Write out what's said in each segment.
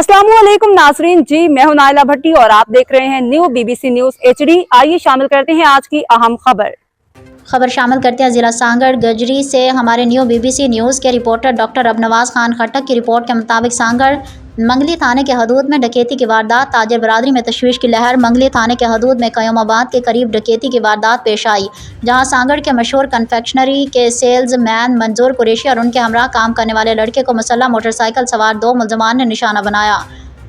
अस्सलामुअलैकुम नाजरीन जी, मैं हूं नाइला भट्टी और आप देख रहे हैं न्यू BBC न्यूज HD। आइए शामिल करते हैं आज की अहम खबर शामिल करते हैं जिला सांगड़ गजरी से हमारे न्यू BBC न्यूज़ के रिपोर्टर डॉक्टर अबनवाज खान खट्टक की रिपोर्ट के मुताबिक सांगड़ मंगली थाने के हदूद में डकैती की वारदात, ताजिर बरादरी में तशवीश की लहर। मंगली थाने के हदूद में कयोमाबाद के करीब डकैती की वारदात पेश आई, जहां सांगड़ के मशहूर कन्फेक्शनरी के सेल्स मैन मंजूर कुरैशी और उनके हमरा काम करने वाले लड़के को मुसल्लह मोटरसाइकिल सवार 2 मुलजमान ने निशाना बनाया।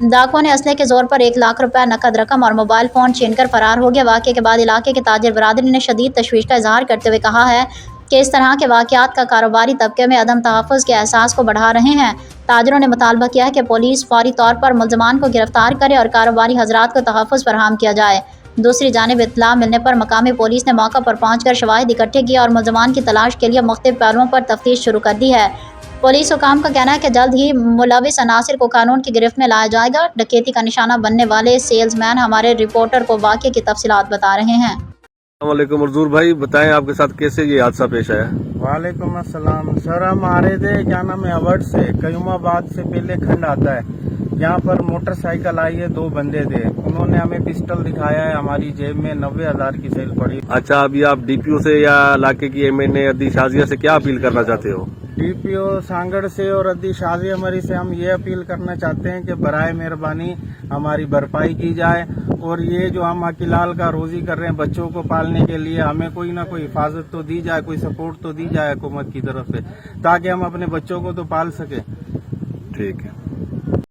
डाकुओं ने असले के जोर पर 1 लाख रुपए नकद रकम और मोबाइल फ़ोन छीनकर फरार हो गया। वाक़े के बाद इलाके के ताजिर बरादरी ने शदीद तशवीश का इजहार करते हुए कहा है कि इस तरह के वाक़यात का कारोबारी तबके में अदम तहफ़्फ़ुज़ के एहसास को बढ़ा रहे हैं। ताजिरों ने मुतालबा किया है कि पुलिस फौरी तौर पर मुलजमान को गिरफ्तार करे और कारोबारी हजरात को तहफ़्फ़ुज़ फराहम किया जाए। दूसरी जानिब इत्तला मिलने पर मकामी पुलिस ने मौका पर पहुँचकर शवाहिद इकट्ठे किए और मुलजमान की तलाश के लिए मुख्तलिफ पहलुओं पर तफ्तीश शुरू कर दी है। पुलिस हुकाम का कहना है कि जल्द ही मुलविस अनासिर को कानून की गिरफ्त में लाया जाएगा। डकैती का निशाना बनने वाले सेल्समैन हमारे रिपोर्टर को वाक़े की तफसीलात बता रहे हैं। अस्सलामुअलैकुम मजदूर भाई, बताएं आपके साथ कैसे ये हादसा पेश आया? वालेकुम अस्सलाम सर, हम आ रहे थे क्या नाम है अवध से, कयूमाबाद से पहले खंड आता है, यहाँ पर मोटरसाइकिल आई है, 2 बंदे थे, उन्होंने हमें पिस्टल दिखाया है, हमारी जेब में 90,000 की सेल पड़ी। अच्छा, अभी आप DPO से या इलाके की MNA अद्दी शाजिया से क्या अपील करना चाहते हो? DPO सांगड़ से और अद्दी शाजिया मरी से हम ये अपील करना चाहते हैं कि बराए मेहरबानी हमारी भरपाई की जाए और ये जो हम अकीलाल का रोजी कर रहे हैं बच्चों को पालने के लिए, हमें कोई ना कोई हिफाजत तो दी जाए, कोई सपोर्ट तो दी जाए हुकूमत की तरफ से, ताकि हम अपने बच्चों को तो पाल सके। ठीक है।